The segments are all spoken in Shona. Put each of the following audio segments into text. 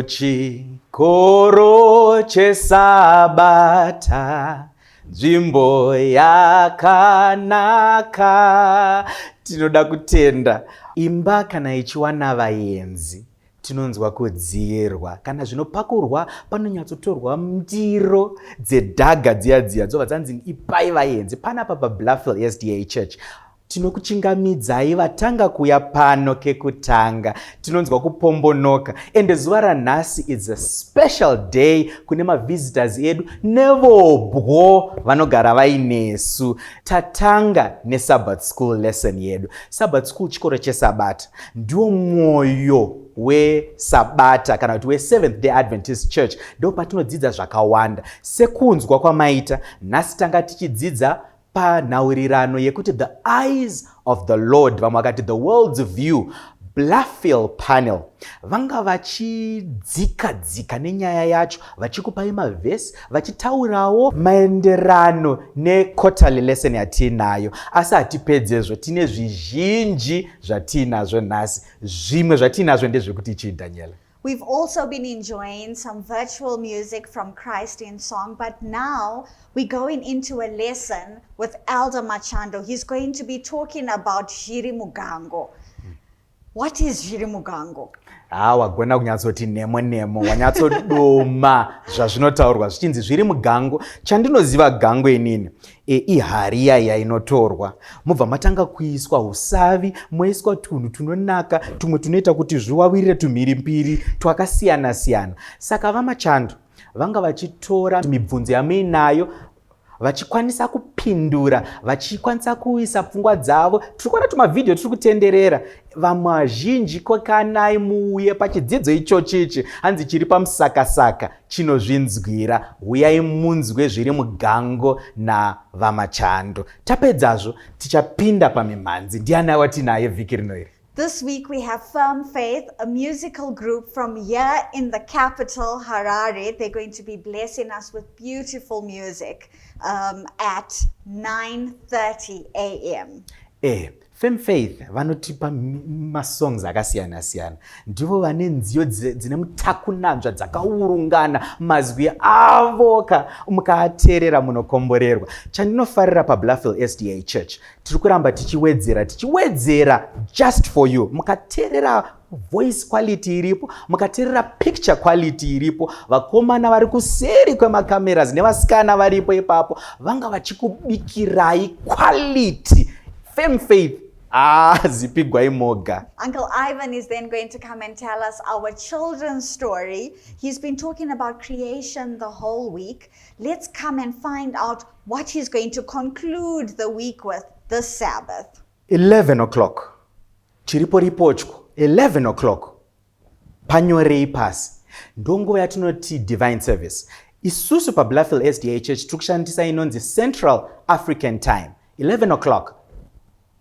chikoro chesabata, nzvimbo yakanaka. Tinoda kutenda imba kana ichiwana vaenzi tinonzwa kudziyerwa. Kana zvinopakurwa panonyatsotorwa ndiro dzedhaga dziya dzobva dzanzi ipai vaenzi. Panapa paBluffville SDA Church tinokuchingamidzai vatanga kuya pano kekutanga. Tinonzwa kupombonoka. Ende zuva ranhasi is a special day kune mavisitors edu nevobwo vanogara vainesu. Tatanga neSabbath School lesson yedu. Sabbath School chikoro chesabata ndiwo mwoyo weSabata kana kuti weSeventh Day Adventist Church. Ndo patinodzidza zvakawanda. Sekunzwa kwamaita, nhasi tanga tichidzidza panhaurirano yekuti the eyes of the Lord, vamwe vakati the world's view. Bluffville panel vanga vachidzika nenyaya yacho, vachikupai mavhesi, vachitaurawo maenderano nequarterly lesson yatinayo. Asi hatipedzezvo, tine zvizhinji zvatinazvo nhasi. Zvimwe zvatinazvo ndezvekuti chii, Daniela? We've also been enjoying some virtual music from Christ in Song, but now we're going into a lesson with Elder Machando. He's going to be talking about Zhiri Mugango. What is Zhiri Mugango? Wagona kunyatsoti nemo wanyatsodoma zvazvinotaurwa zvichinzi zviri mugango. Chandinoziva gango inini ihari iya inotorwa, mubva matanga kuiswa usavi, moiswa tunhu tunonaka, tumwe tunoita kuti zviwawirire tumhirimpiri twakasiyana siyana. Saka vaMachando vanga vachitora mibvunzo yamuinayo, vachikwanisa kupindura, vachikwanisa kuisa pfungwa dzavo. Tiri kuona tumavhidhiyo tiri kutenderera. Vamwe vazhinji kokanai muuye pachidzidzo ichochichi, hanzi chiri pamusakasaka chinozvinzwira. Uyai munzwe zviri mugango navaMachando. Tapedzazvo tichapinda pamimhanzi. Ndiani watinaye vhiki rino iri? This week we have Firm Faith, a musical group from here in the capital, Harare. They're going to be blessing us with beautiful music at 9:30 a.m. Firm Faith vanotipa masongs akasiyana siyana. Ndivo vane nziyo dzine mutakunanzva dzakaurungana, mazwi avoka, mukaateerera munokomborerwa. Chandinofarira paBluffville SDA Church, tiri kuramba tichiwedzera just for you. Mukateerera voice quality iripo, mukateerera picture quality iripo, vakomana vari kuseri kwemakameras nevasikana varipo ipapo vanga vachikubikirai quality. Firm Faith zipigwai moga. Uncle Ivan is then going to come and tell us our children's story. He's been talking about creation the whole week. Let's come and find out what he's going to conclude the week with this Sabbath. 11 o'clock. Chiripo ripochko. 11 o'clock. Panyorei pasi. Ndongo yatinoti divine service. Isusu paBluffville SDA Church tukushandisa inonzi Central African Time. 11 o'clock.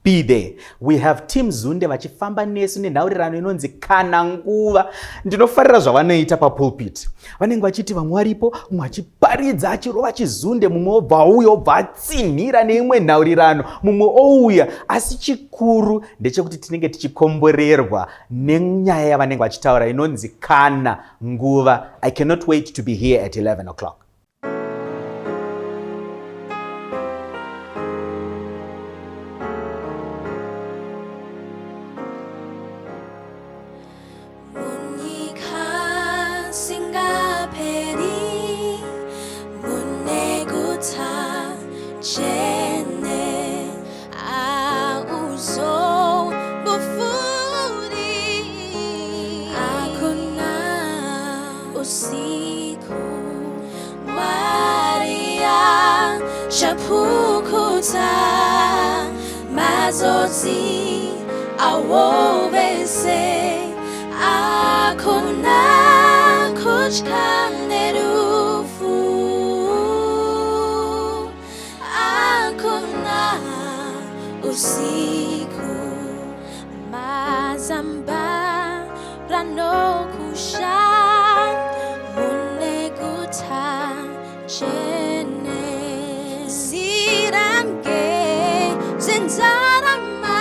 Be there. We have Team Zunde vachifamba nesu nenhaurirano inonzi kana nguva. Ndinofarira zvavanoita papulpit. Vanenge vachiti vamwe varipo, mumwe achiparidza achirova chizunde, mumwe obva auya obva atsinhira neimwe nhaurirano, mumwe ouya. Asi chikuru ndechekuti tinenge tichikomborerwa nenyaya yavanenge vachitaura inonzi kana nguva. I cannot wait to be here at 11 o'clock. Mazozi awobese akona kuchkanerufu akona usiku mazamba rano kusha munekuta chene sirange zenzarama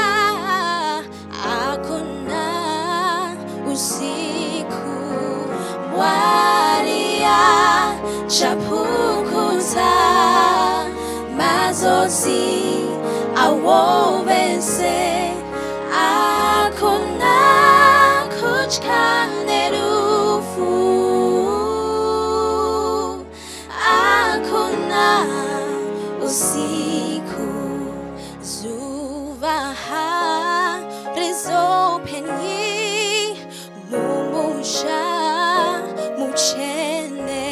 akuna usiku wo vence akona kuchkane rufu akona usiku zuva rizopenyi mumusha muchene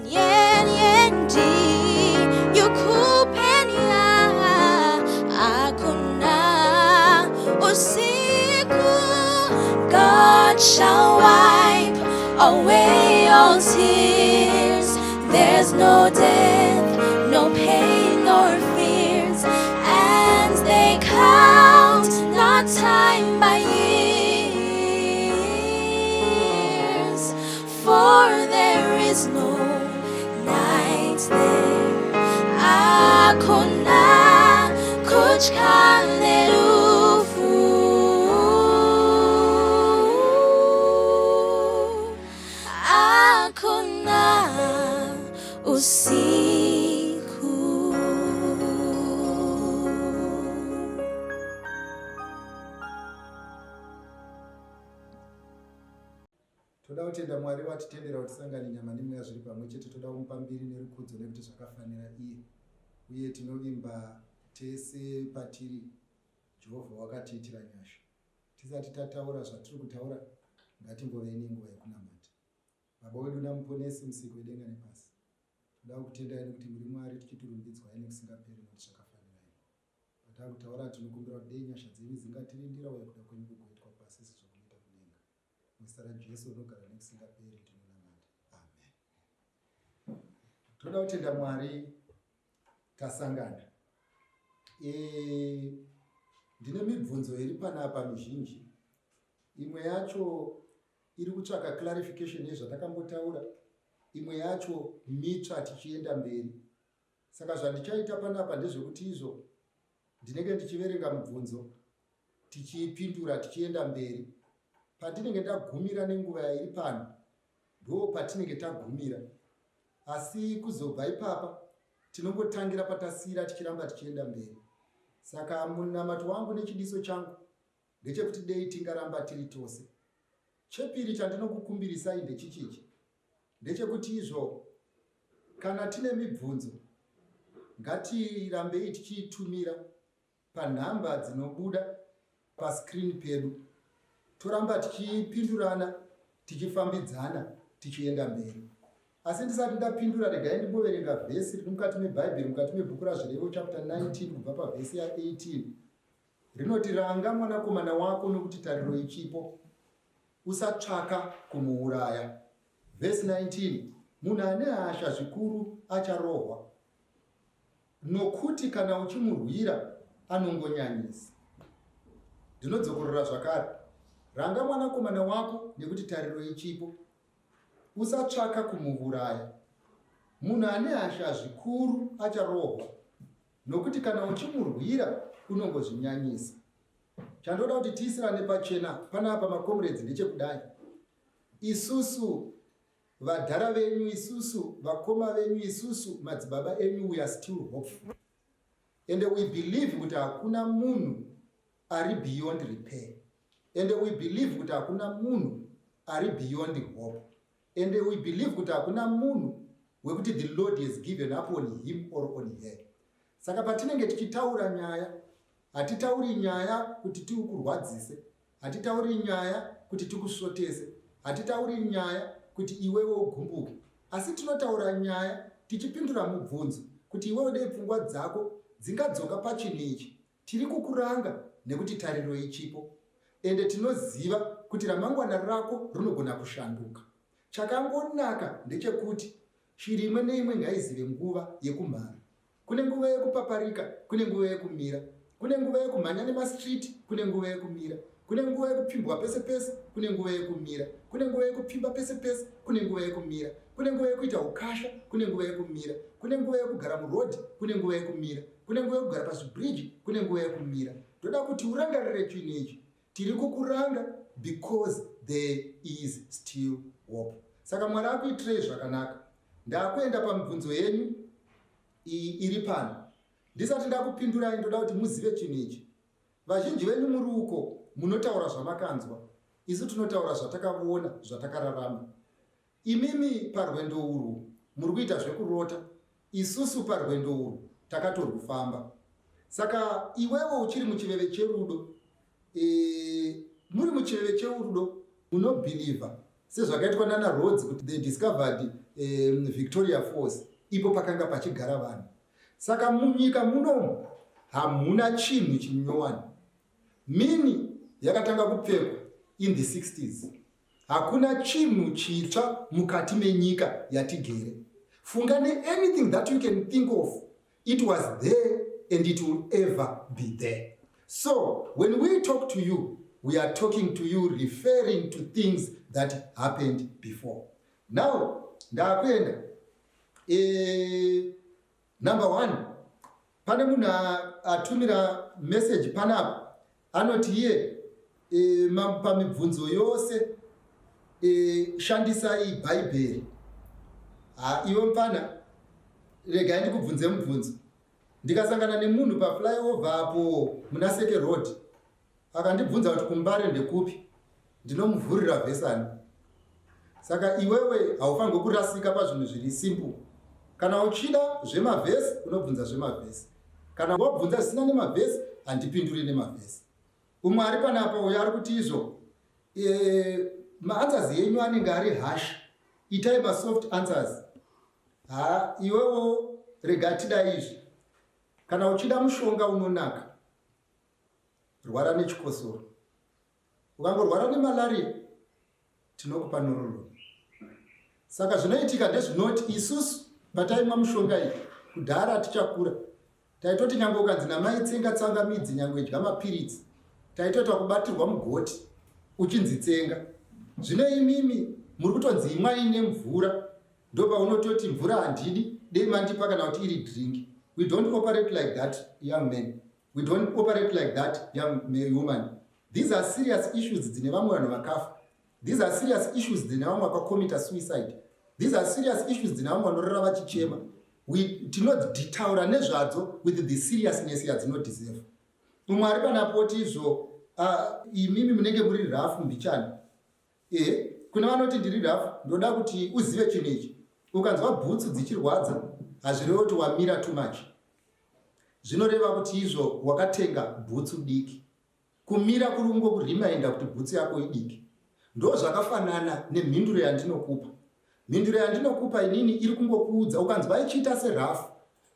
nyenyendi yukupenya akuna usiku. God shall wipe away all tears. There's no death, no pain nor fears, and they count not time by years, for there is no night there. Akona kuchkane rufu akona usiku. Toda kutenda Mwari watitendera kuti tisangane nyama nemweya zviri pamwe chete. Toda kumupa mbiri nerukudzo nekuti zvakafanira iye, uye tinovimba tese patiri. Jehovha wakatiitira nyasha. Tisati tataura zvatiri kutaura, ngatimbove nenguva yekunamata. Baba wedu namuponesi musiki wedenga nepasi, toda kutendai nekuti muri Mwari tichiturumbidzwai nekusingaperi nekuti zvakafanira iye. Patakutaura tinokumbira kuti dei nyasha dzenyu dzingatirindira uye kuda kwenyu kugoitwa pasi sezvokuita kudenga. Muzita raJesu unogara nekusingaperi tinonamata. Amen. Toda kutenda Mwari tasangana. Ndine mibvunzo iri panapa mizhinji. Imwe yacho iri kutsvaka clarification yezvatakambotaura, imwe yacho mitsva tichienda mberi. Saka zvandichaita panapa ndezvekuti izvo ndinenge ndichiverenga mibvunzo tichipindura tichienda mberi. Patinenge tagumira nenguva iri pano ndo patinenge tagumira, asi kuzobva ipapa tinongotangira patasira tichiramba tichienda mberi. Saka munamato wangu nechidiso changu ndechekuti dei tingaramba tiri tose. Chepiri chandinokukumbirisai ndechichichi, ndechekuti izvo kana tine mibvunzo ngatirambei tichiitumira panhamba dzinobuda paskrini pedu. Toramba tichipindurana, tichifambidzana, tichienda mberi. Asi ndisati ndapindura, regai ndimboverenga vhesi riri mukati mebhaibheri, mukati mebhuku razvirevo chapter 19 kubva pavhesi ya18. Rinoti, ranga mwanakomana wako nokuti tariro ichipo, usatsvaka kumuuraya. Vhesi 19, munhu ane hasha zvikuru acharohwa, nokuti kana uchimurwira anongonyanyisa. Ndinodzokorora zvakare, ranga mwanakomana wako nekuti tariro ichipo, usatsvaka kumuuraya. Munhu ane hasha zvikuru acharohwa, nokuti kana uchimurwira unongozvinyanyisa. Chandoda kuti tiisirane pachena panapa makomrades ndechekudai. Isusu vadhara venyu, isusu vakoma venyu, isusu madzibaba enyu, we are still hopeful. And we believe kuti hakuna munhu ari beyond repair. And we believe kuti hakuna munhu ari beyond hope. And we believe kuti hakuna munhu wekuti the Lord has given up on him or on her. Saka patinenge tichitaura nyaya, hatitauri nyaya kuti tikurwadzise, hatitauri nyaya kuti tikusvotese, hatitauri nyaya kuti iwewe ugumbuke, asi tinotaura nyaya tichipindura mubvunzo kuti iwewe dei pfungwa dzako dzingadzoka pachinhu. Tiri kukuranga nekuti tariro ichipo, ende tinoziva kuti ramangwana rako rinogona kushanduka. Chakangonaka ndechekuti shiri imwe neimwe ngaizive nguva yekumhara. Kune nguva yekupaparika, kune nguva yekumira. Kune nguva yekumhanya nemastriti, kune nguva yekumira. Kune nguva yekupimbwa pese pese, kune nguva yekumira. Kune nguva yekupimba pese pese, kune nguva yekumira. Kune nguva yekuita ukasha, kune nguva yekumira. Kune nguva yekugara murodhi, kune nguva yekumira. Kune nguva yekugara pazvibridge, kune nguva yekumira. Toda kuti urangarire chinechi. Tiri kukuranga because there is still hope. Saka Mwari akuitirei zvakanaka. Ndakuenda pamibvunzo yenyu iri pano. Ndisati ndakupindurai ndoda kuti muzive chinhu ichi. Vazhinji venyu muri uko munotaura zvamakanzwa, isu tunotaura zvatakaona, zvatakararama. Imimi parwendo urwu muri kuita zvekurota, isusu parwendo urwu takatorufamba. Saka iwewo uchiri muchiveve cherudo, muri muchiveve cherudo munobhilivha sezvakaitwa nana Rhodes kuti they discovered Victoria Falls, ipo pakanga pachigara vanhu. Saka munyika munomu hamuna chinhu chinyowani. Mini yakatanga kupfekwa in the 60s. Hakuna chinhu chitsva mukati menyika yatigere. Fungane anything that you can think of, it was there and it will ever be there. So when we talk to you, we are talking to you referring to things that happened before. Now, ndakwenda number 1, pane munhu atumira message panapa anoti iye pamibvunzo yose shandisai bhaibheri. Iwe mupana regai ndikubvunze mubvunzo. Ndikasangana nemunhu paflyover apo muna Seke Road akandibvunza kuti kuMbare ndekupi, ndinomuvhurira vhesani. Saka iwewe haufanirwi kurasika pazvinhu zviri simple. Kana uchida zvemavhesi unobvunza zvemavhesi, kana wabvunza zvisina nemavhesi handipinduri nemavhesi. Umwe ari panapa uyo ari kuti izvo maanswers yenyu anenge ari hash, itai masoft answers. Iwewo rega tida izvi. Kana uchida mushonga unonaka, rwara nechikosoro. Ukangorwara nemalaria, tinokupa Norolon. Saka zvinoitika ndezvinoti isusu pataimwa mushonga iyi kudhara tichakura, taitoti nyangwe ukanzi namai tsenga tsangamidzi, nyangwe idya mapiritsi, taitota kubatirwa mugoti uchinzi tsenga. Zvino imimi muri kutonzi imwai nemvura, ndopaunototi mvura handidi, dei mandipa kana kuti iri drink. We don't operate like that, young men. We don't operate like that, young woman. These are serious issues dzine vamwe vanhu vakafa. These are serious issues dzine vamwe vakacommit suicide. These are serious issues dzine vamwe vanorara vachichema. Tinoditaura nezvadzo with the seriousness yadzinodeserve. Umwe ari panapoti izvo imimi munenge muri rafu mbichani. Kuna vanoti ndiri rafu, ndoda kuti uzive chinhu ichi. Ukanzwa bhutsu dzichirwadza, hazvirevo kuti wamira too much. Zvinoreva kuti izvo wakatenga bhutsu diki. Kumira kurungo kurimainda kuti bhutsu yako idiki. Ndo zvakafanana nemhinduro yandinokupa. Mhinduro yandinokupa inini iri kungokuudza, ukanzwa ichiita serafu,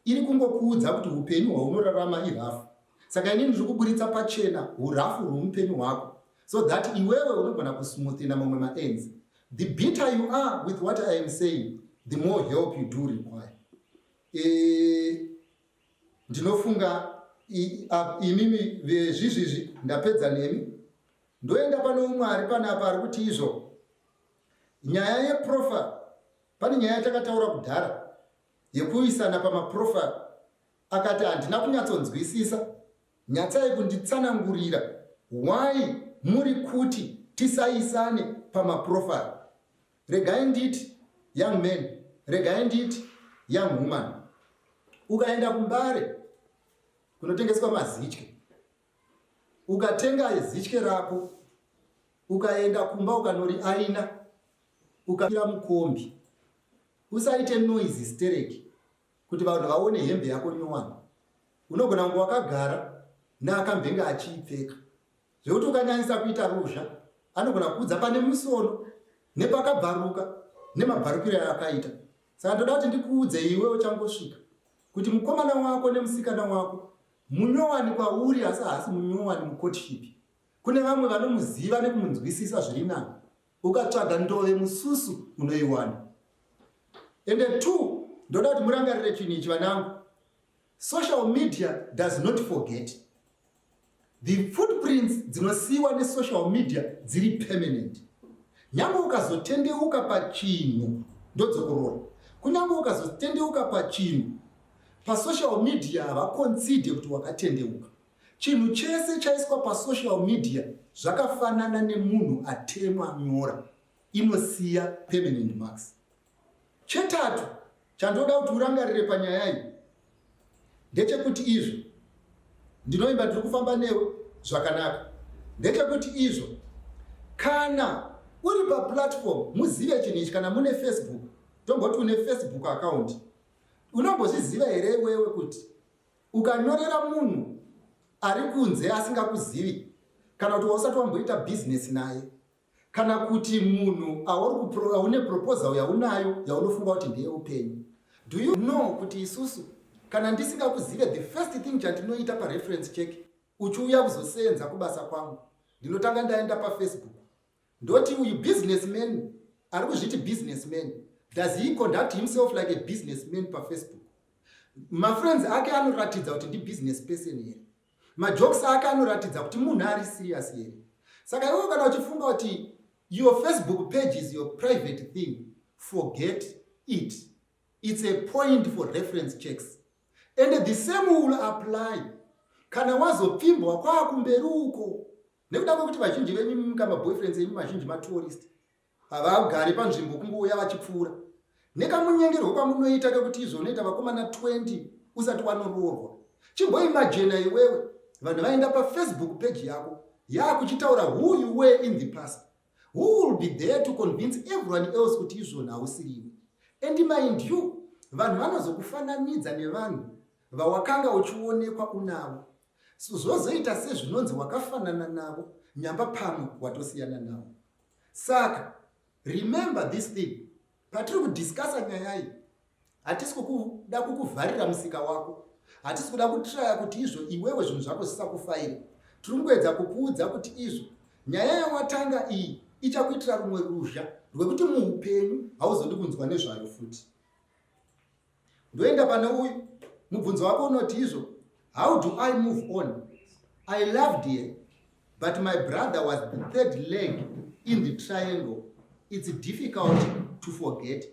iri kungokuudza kuti upenyu hwaunorarama irafu. Saka inini ndiri kuburitsa pachena urafu rwoupenyu hwako, so that iwewe unogona kusmoothina mamwe maends. The better you are with what I am saying, the more help you do require. Ndinofunga imimi vezvizvizvi ndapedza nemi. Ndoenda pano umwe ari panapa ari kuti izvo nyaya yeprofile, pane nyaya yatakataura kudhara yekuisana pamaprofile, akati handina kunyatsonzwisisa, nyatsai kunditsanangurira why muri kuti tisaisane pamaprofile. Regai nditi young man, regai nditi young woman. Ukaenda kuMbare kunotengeswa mazitye, ukatenga zitye rako, ukaenda kumba ukanori aina, ukapira mukombi, usaite noise hystereki kuti vanhu vaone hembe yako nyowani. Unogona kunge wakagara neakambenga achiipfeka, zvekuti ukanyanyisa kuita ruzha anogona kuudza pane musono nepakabvaruka nemabvarukiro ayakaita. Saka ndoda kuti ndikuudze iwe uchangosvika kuti mukomana wako nemusikana wako munyowani kwauri, asi munyowani mucourtship. Kune vamwe vanomuziva nekumunzwisisa zviri nani, ukatsvaga ndove mususu unoiwana. Ende 2, ndoda kuti murangarire chinhu ichi vanangu. Social media does not forget. The footprints dzinosiiwa nesocial media dziri permanent. Nyangwe ukazotendeuka pachinhu ndodzokorora. Kunyangwe ukazotendeuka pachinhu, pasocial media havaconsider kuti wakatendeuka. Chinhu chese chaiswa pasocial media zvakafanana nemunhu atemwa nyora, inosiya permanent marks. Chetatu chandoda kuti urangarire panyaya iyi, ndechekuti izvo ndinoimba ndiri kufamba newe zvakanaka. Ndechekuti izvo kana uri paplatform muzive chinhu ichi. Kana mune Facebook, tomboti une Facebook account, unombozviziva here wewe kuti ukanyorera munhu ari kunze asingakuzivi, kana kuti usati wamboita business naye, kana kuti munhu aune proposal yaunayo yaunofunga kuti ndeye upenyu, do you know kuti isusu kana ndisingakuzive, the first thing chandinoita pareference check uchiuya kuzosenza kubasa kwangu, ndinotanga ndaenda paFacebook ndoti uyu businessman ari kuzviti businessman, does he conduct himself like a businessman paFacebook? Mafriends ake anoratidza kuti ndi business person here, majokes ake anoratidza kuti munhu ari serious here. Saka iwe kana uchifunga kuti your Facebook page is your private thing, forget it. It's a point for reference checks. And the same will apply kana wazopfimbwa kwakumberi uko. Nekuda kwekuti vazhinji venyu kama boyfriends enyu vazhinji matourist, havagari panzvimbo kungouya vachipfuura. Nekamunyengerwo kwamunoita kekuti izonoita vakomana 20 usati wanoroorwa. Chimboimagina iwewe vanhu vaenda paFacebook page yako yakuchitaura who you were in the past. Who will be there to convince everyone else kuti izvona hausiriwe? And mind you, vanhu vanozokufananidza nevanhu vawakanga uchionekwa unavo. So zvozoita sezvinonzi wakafanana navo, nyamba pamwe watosiyana navo. Saka remember this thing. Patiri kudiscussa nyaya iyi, hatisi kuda kukuvharira musika wako, hatisi kuda kutraya kuti izvo iwewe zvinhu zvako zvisakufaira. Tiri kungoedza kukuudza kuti izvo nyaya yawatanga iyi ichakuitira rumwe ruzha rwekuti muupenyu hauzondi kunzwa nezvayo futi. Ndoenda pane uyu, mubvunzo wako unoti izvo, how do I move on? I loved her, but my brother was the third leg in the triangle. It's difficult to forget.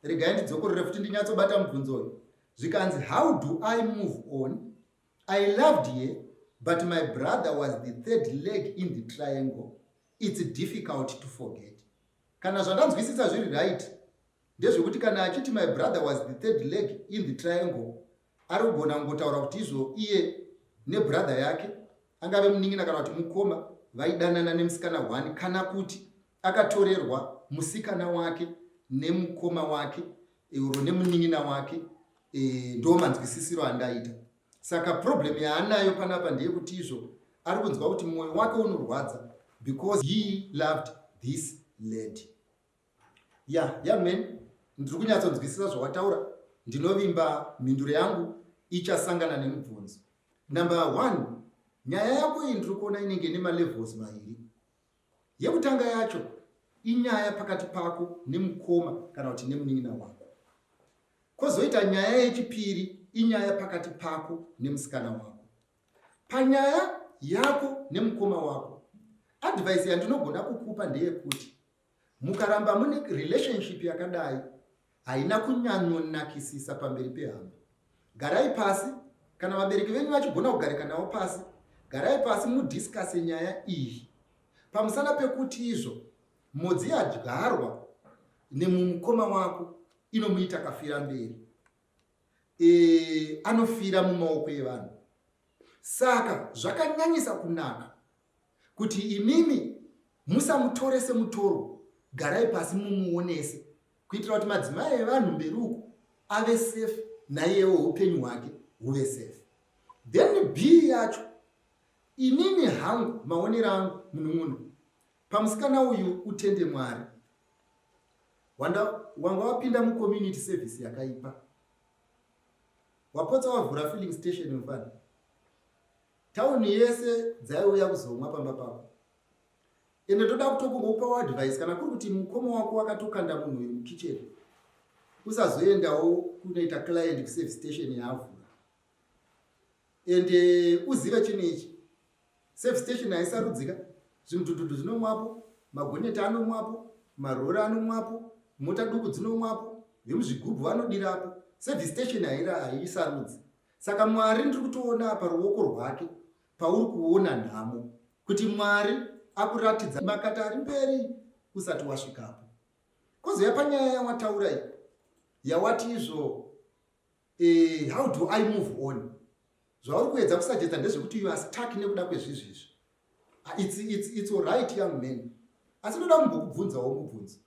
Regai ndidzokorere futi ndinyatsobata mubvunzo uyu. Zvikanzi, how do I move on? I loved her, but my brother was the third leg in the triangle. It's difficult to forget. Kana zvandanzwisisa zviri right, ndezvekuti kana achiti my brother was the third leg in the triangle, ari kugona kungotaura kuti izvo iye nebrother yake angave munin'ina kana kuti mukoma vaidanana nemusikana 1, kana kuti akatorerwa musikana wake nemukoma wake uro nemunin'ina wake, ndo manzwisisiro andaita. Saka problem yaanayo panapa ndeyekuti izvo ari kunzwa kuti mwoyo wake unorwadza because he loved this lady. Young man, ndiri kunyatsonzwisisa zvawataura, ndinovimba mhinduro yangu ichasangana nemubvunzo. Number 1, nyaya yako iyi ndiri kuona inenge nemalevels mairi. Yekutanga yacho inyaya pakati pako nemukoma kana kuti nemunin'ina wako. Kozoita nyaya yechipiri inyaya pakati pako nemusikana wako. Panyaya yako nemukoma wako, advice yandinogona kukupa ndeyekuti mukaramba mune relationship yakadai haina kunyanyonakisisa pamberi pehama. Garai pasi, kana vabereki venyu vachigona kugarika navo pasi, garai pasi mudiscuss nyaya iyi. Pamusana pekuti izvo modzi yadyarwa nemumukoma wako inomuita kafira mberi, anofira mumaoko evanhu. Saka zvakanyanyisa kunaka kuti imimi musamutore semutoro, garai pasi mumuonese kuitira kuti madzimai evanhu mberi uku ave safe, naiyewo upenyu hwake huve safe. Then B yacho, inini hangu maonero angu munhu pamusikana uyu utende Mwari. Wanga wapinda mucommunity service yakaipa, wapotsa wavhura filling station mufana, tauni yese dzaiuya kuzomwa pamba pako. Ende toda kutokungopa advice, kana kuri kuti mukoma wako wakatokanda munhu uyu mukicheni, usazoendawo kunoita client kuservice station yaavhura. Ende uzive chinhu ichi, service station haisarudzika, zvimudhudhudhu zvinomwapo, magonyeti anomwapo, marori anomwapo, mota duku dzinomwapo, vemuzvigubhu vanodirapo. Service station haisarudzi. Saka Mwari ndiri kutoona apa ruoko rwake pauri kuona nhamo, kuti Mwari akuratidza makata ari mberi usati wasvikapo. Kozouya panyaya yawataura iyi, yawati izvo how do I move on? Zvauri kuedza kusagesta ndezvekuti you are stuck nekuda kwezvizvizvi. It's all right young man. Asi ndoda kumbokubvunzawo mubvunzo.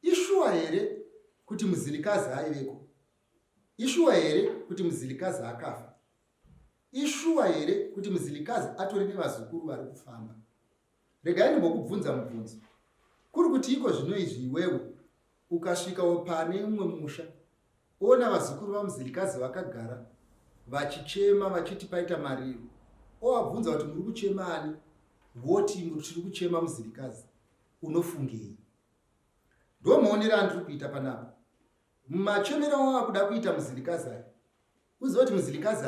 Ishuwa here kuti muzirikazi aiveko? Ishuwa here kuti muzirikazi akafa? Ishuwa here kuti muzirikazi atori nevazukuru vari kufamba? Regai ndimbokubvunza mubvunzo. Kuri kuti iko zvino izvi iwewe ukasvikawo pane umwe musha ona vazukuru vamuzirikazi vakagara vachichema vachiti paita mariro, ovabvunza kuti muri kuchema ani? Voti tiri kuchema muzirikazi. Unofungei? Ndo maonero andiri kuita panapa. Machemero wava kuda kuita muzirikazi aya, uziva kuti muzirikazi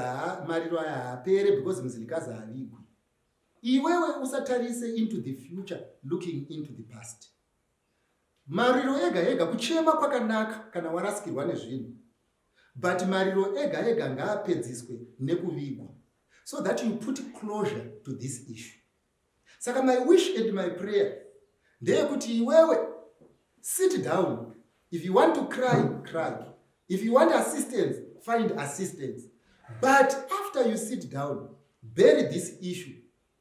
mariro aya haapere because muzirikazi haavigwi. Iwewe usatarise into the future looking into the past. Mariro ega ega kuchema kwakanaka kana warasikirwa nezvinhu, but mariro ega ega ngaapedziswe nekuvigwa, so that you put closure to this issue. Saka my wish and my prayer ndeyekuti iwewe sit down. If you want to cry, cry. If you want assistance, find assistance. But after you sit down, bury this issue,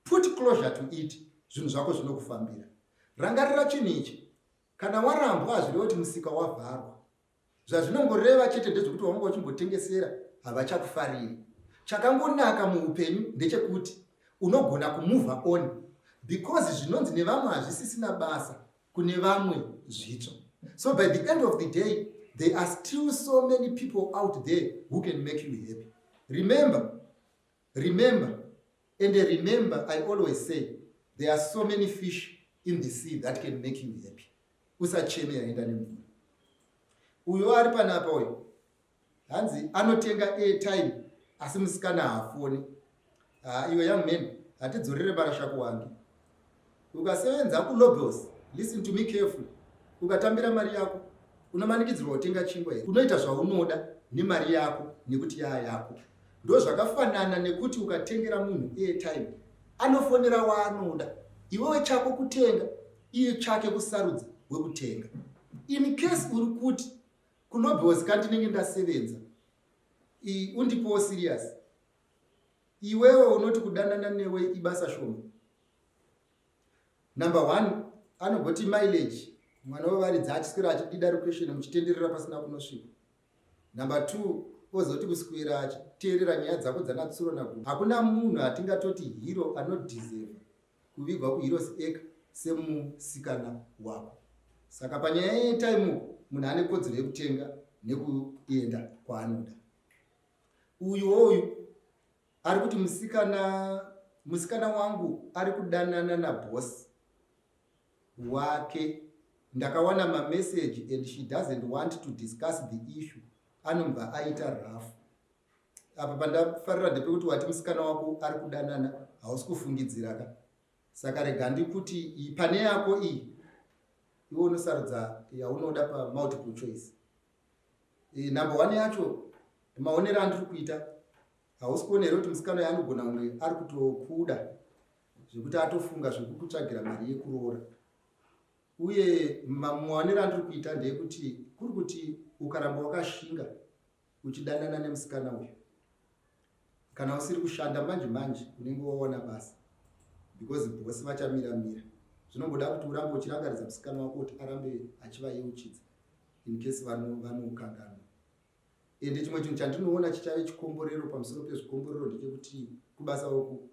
put closure to it, zvinhu zvako zvinokufambira. Rangarira chinhu ichi. Kana warambwa hazvireva kuti musika wavharwa. Zvazvinongoreva chete ndezvekuti wanga uchimbotengesera havachakufariri. Chakangonaka muupenyu ndechekuti unogona kumove on, because zvinonzi nevamwe hazvisisina basa kune vamwe zvitsva. So by the end of the day, there are still so many people out there who can make you happy. Remember, I always say, there are so many fish in the sea that can make you happy. Usacheme yaenda nemvura. Uyo ari panapa uyo, hanzi anotenga airtime asi musikana haafoni. Iwe young man, hatidzorere parashako wange. Ukasevenza kuLobos, listen to me carefully. Ukatambira mari yako, unomanikidzirwa kutenga chingwa here. Unoita zvaunoda nemari yako nekuti yako. Ndo zvakafanana nekuti ukatengera munhu airtime, anofonera waanoda. Iwewe chako kutenga, iye chake kusarudza wekutenga. In case uri kuti kuLobos kandinenge ndasevenza, undipowo serious. Iwewe unoti kudanana newe ibasa shoma. Number 1, anogoti mileage. Mwana wevaridzi achiswera achidida requestion muchitenderera pasina kunosvika. Number 2, ozoti kuswera achiteerera nyaya dzako dzanatsuro nagumo. Hakuna munhu atingatoti hero anodeserve kuvigwa kuheroes eka semusikana wako. Saka panyaya yetime munhu ane kodzero yekutenga nekuenda kwaanoda. Uyu ari kuti musikana wangu ari kudanana nabosi wake. Ndakawana mamessage and she doesn't want to discuss the issue. Anobva aita rafu. Apa pandafarira ndepekuti wati musikana wako ari kudanana hausi kufungidzira ka. Saka rega ndikuti pane yako iyi iwe unosarudza yaunoda pa multiple choice. Number 1 yacho maonero andiri kuita, hausi kuonera kuti musikana yaanogona kunge ari kutokuda zvekuti atofunga zvekukutsvagira mari yekuroora. Uye maonero andiri kuita ndeyekuti kuri kuti ukaramba wakashinga uchidanana nemusikana uyu, kana usiri kushanda manje unenge waona basa, because bosi vachamira. Zvinomboda kuti urambe uchirangaridza musikana wako kuti arambe achivayeuchidza in case vanokanganwa. Ende chimwe chinhu chandinoona chichave chikomborero pamusoro pezvikomborero ndechekuti kubasa uku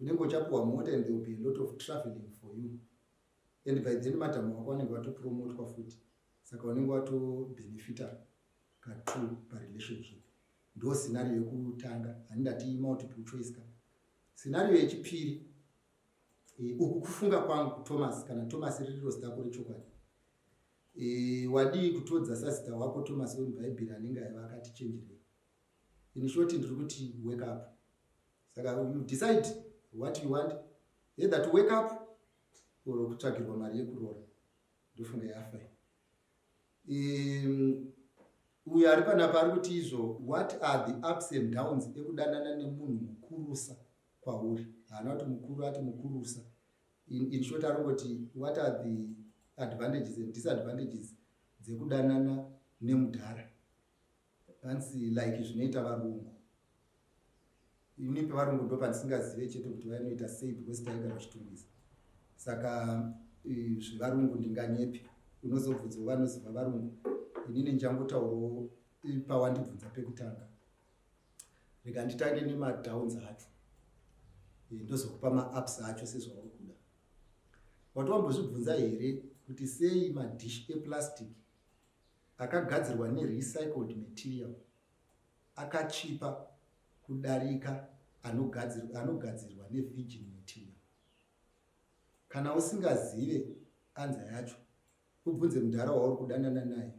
unenge uchapuwa mota and there will be a lot of traveling for you, and by then madhamu wako vanenge vatopromotwa futi, saka unenge watobenefita ka2 parelationship. Ndo scenario yekutanga, handingati multiple choice ka. Scenario yechipiri, uku kufunga kwangu Thomas, kana Thomas riri zita rako rechokwadi. Wadi kutodza sasita wako Thomas wemubhaibheri anenge akati chenjerei. In short ndiri kuti wake up. Saka you decide what you want, either to wake up or kutsvagirwa mari yekuroora. Ndofunga yafa. Uyu ari panapa ari kuti izvo, what are the ups and downs ekudanana nemunhu mukurusa kwauri. Haana kuti mukuru ati mukurusa. In short arongoti what are the advantages and disadvantages dzekudanana nemudhara. hanzi like zvinoita varungu. Unipe varungu ndo pandisingazive chete kuti vanoita sei because taigara vachitungisa. Saka zvevarungu ndinganyepi. Unozobvunza vanoziva varungu. Inini njangotaurawo pawandibvunza pekutanga. Rega nditange nemadowns acho. Ndozokupa ma-ups acho sezvauri kuda. Wati wambozvibvunza here kuti sei madish eplastic akagadzirwa nerecycled material akachipa kudarika anogadzirwa nevirgin material? Kana usingazive anza yacho, ubvunze mudhara wauri kudanana naye,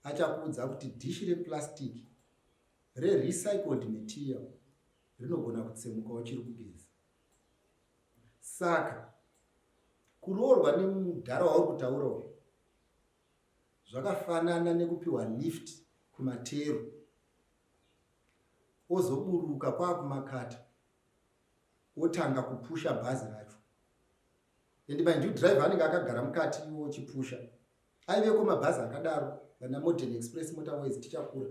achakuudza kuti dishi replastic rerecycled material rinogona kutsemuka uchiri kugeza. Saka kuroorwa nemudhara wauri kutaura uyu zvakafanana nekupiwa lift kumatero ozoburuka kwakumakata otanga kupusha bhazi racho. Endi mandiu driver anenge akagara mukati iwo chipusha. Aiveko mabhazi akadaro vana Modern Express Motorways tichakura,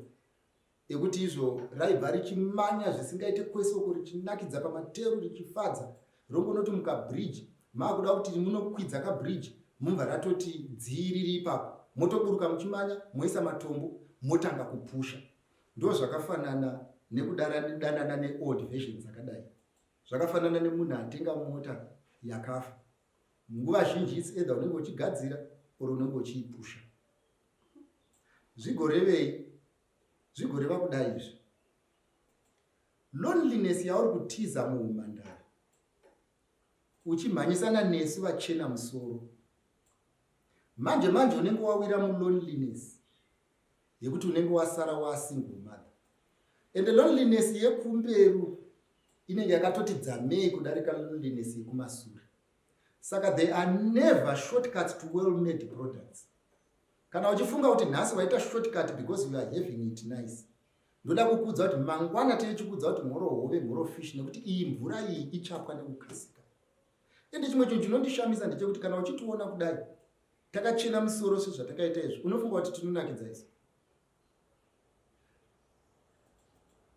ekuti izvo raibva richimanya zvisingaite kwesoko richinakidza pamatero richifadza, rongonoti mukabridge maakuda kuti munokwidza kabridge mumva ratoti dziriri ipapo, motoburuka muchimanya moisa matombo motanga kupusha. Ndo zvakafanana nekudanana neold versions dzakadai. Zvakafanana nemunhu atenga mota yakafa. Nguva zhinji it's either unenge uchigadzira oro unenge uchiipusha. Zvigorevei? Zvigoreva kudai izvi. Loneliness yauri kutiza muumhandara uchimhanyisana nesu vachena musoro. Manje unenge wawira muloneliness yekuti unenge wasara wasingle mother. And loneliness yekumberu inenge yakatoti dzamei kudarika loneliness yekumashure. Saka there are never shortcuts to well-made products. Kana uchifunga kuti nhasi waita shortcut because you are having it nice, ndoda kukudza kuti mangwana tichikudza kuti mhoro hove mhoro fish, nekuti iyi mvura iyi ichapwa nekukasika. Ende chimwe chinhu chinondishamisa ndechekuti kana uchitiona kudai takachena musoro sezvatakaita izvi, unofunga kuti tinonakidza isu.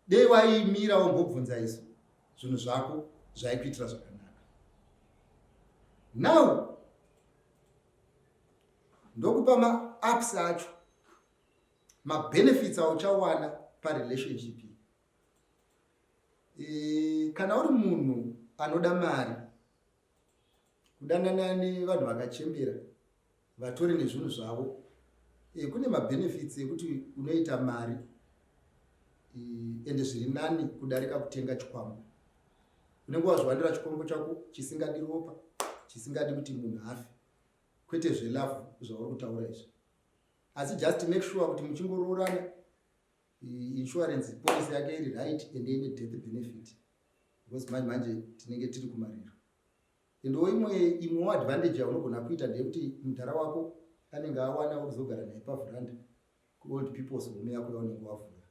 Dei waimira wombobvunza isu zvinhu zvako zvaikuitira zvakanaka. Now ndokupa ma-ups acho, ma-benefits auchawana parelationship. Kana uri munhu anoda mari, kudanana nevanhu vakachembera vatori nezvinhu zvavo, kune ma-benefits ekuti unoita mari ende zviri nani kudarika kutenga chikwambo. Unenge wazviwanira chikwambo chako chisingadi ropa, chisingadi kuti munhu afe, kwete zvelavhu zvauri kutaura izvi. Asi just make sure kuti muchingoroorana insurance policy yake iri right ende ine death benefit, because manje tinenge tiri kumariro. Endo imwe advantage yaunogona kuita ndeyekuti mudhara wako anenge awana kuzogara naye pavhuranda ku-old people's home yako yaunenge wavhura.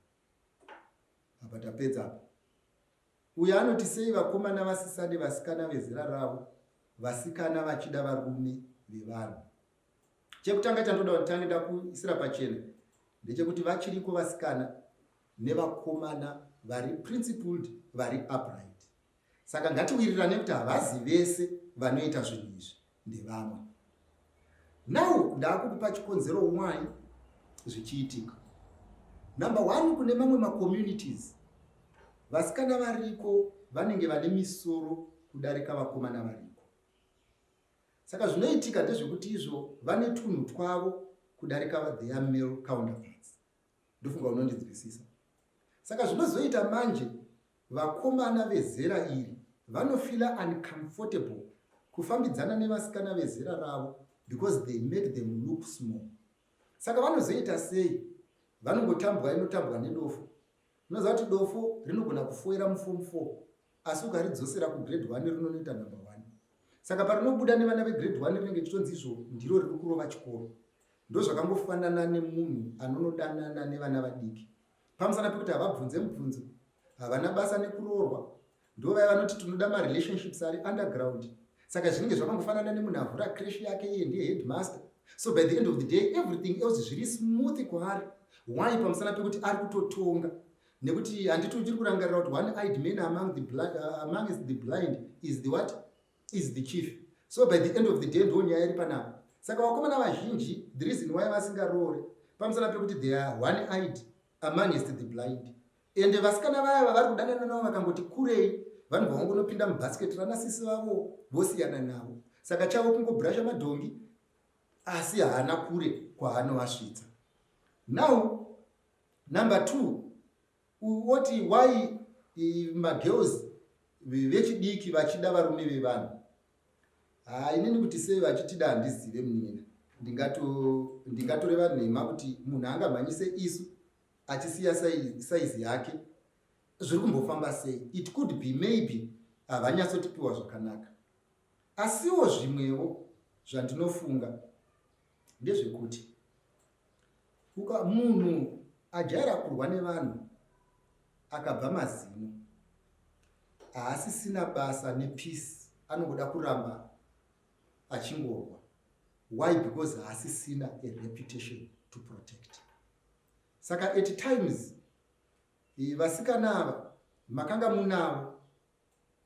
Apa tapedza apa. Uyo anoti sei vakomana vasisade vasikana vezera ravo, vasikana vachida varume vevanhu. Chekutanga chandoda kuti tange kuisira pachena ndechekuti vachiriko vasikana nevakomana vari principled, vari upright. Saka ngatiwirirane kuti havazi vese vanoita zvinhu izvi ndevamwe. Now ndakukupa chikonzero why zvichiitika. Number one, kune mamwe ma-communities vasikana variko vanenge vane misoro kudarika vakomana variko. Saka zvinoitika ndezvekuti izvo vane tunhu twavo kudarika their male counterparts. Ndofunga unondinzwisisa. Saka zvinozoita manje vakomana vezera iri vanofila uncomfortable kufambidzana nevasikana vezera ravo because they make them look small. Saka vanozoita sei? Vanongotambwa inotambwa nedofo. Unoziva kuti dofo rinogona kufoira muform 4 asi ukaridzosera kugrade 1 rinonoita number 1. Saka parinobuda nevana vegrade 1 rinenge chitonzi izvo ndiro riri kurova chikoro. Ndo zvakangofanana nemunhu anonodanana nevana vadiki. Pamusana pekuti havabvunze mubvunzo, havana basa nekuroorwa, ndo vaya vanoti tinoda ma-relationships ari underground. Saka zvinenge zvakangofanana nemunhu avhura crash yake, iye ndiye headmaster. So by the end of the day everything else zviri smooth kwaari. why pamusana pekuti ari kutotonga, nekuti handiti uchiri kurangarira kuti one-eyed man amongst the blind is the what, is the chief. So by the end of the day ndo nyaya iri panapa. Saka vakomana vazhinji, the reason why vasingaroore pamusana pekuti they are one-eyed amongst the blind. Ende vasikana vaya vari kudanana navo vakangoti kurei, vanhu vangonopinda mubhasiketi ranasisi vavo vosiyana navo. Saka chavo kungobrasha madhongi asi haana kure kwaanovasvitsa. Now number 2, woti why magirls vechidiki vachida varume vevanhu. Inini kuti sei vachitida handizive munina. Ndingatoreva nhema kuti munhu angamhanyise isu achisiya saizi yake zviri kumbofamba sei. It could be maybe havanyatsotipiwa zvakanaka. Asiwo zvimwewo zvandinofunga ndezvekuti munhu ajaira kurwa nevanhu akabva mazino haasisina basa nepeace, anongoda kuramba achingorwa. Why? Because haasisina a reputation to protect. Saka at times vasikana ava makanga munavo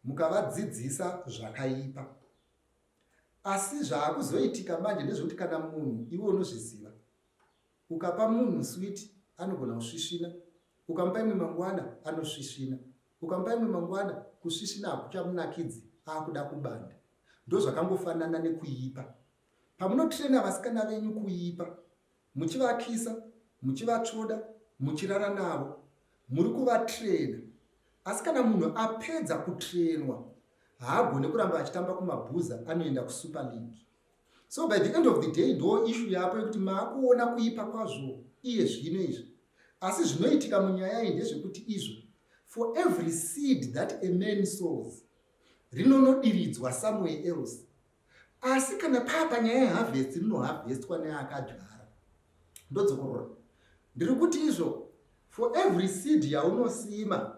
mukavadzidzisa zvakaipa, asi zvaakuzoitika manje ndezvekuti kana munhu iwe unozviziva, ukapa munhu switi anogona kusvisvina, ukamupa imwe mangwana anosvisvina, ukamupa imwe mangwana kusvisvina hakuchamunakidzi, aakuda kubanda. Ndo zvakangofanana nekuipa. Pamunotrena vasikana venyu kuipa, muchivakisa, muchivatsvoda, muchirara navo, muri kuvatrena. Asi kana munhu apedza kutrenwa haagone kuramba achitamba kumabhuza, anoenda kusuper league. So by the end of the day ndo issue yapo yekuti maakuona kuipa kwazvo iye zvino izvi. Asi zvinoitika munyaya iyi ndezvekuti izvo, for every seed that a man sows, rinonodiridzwa somewhere else. Asi kana panyaya yeharvest rinoharvestwa neakadyara. Ndodzokorora. Ndiri kuti izvo, for every seed yaunosima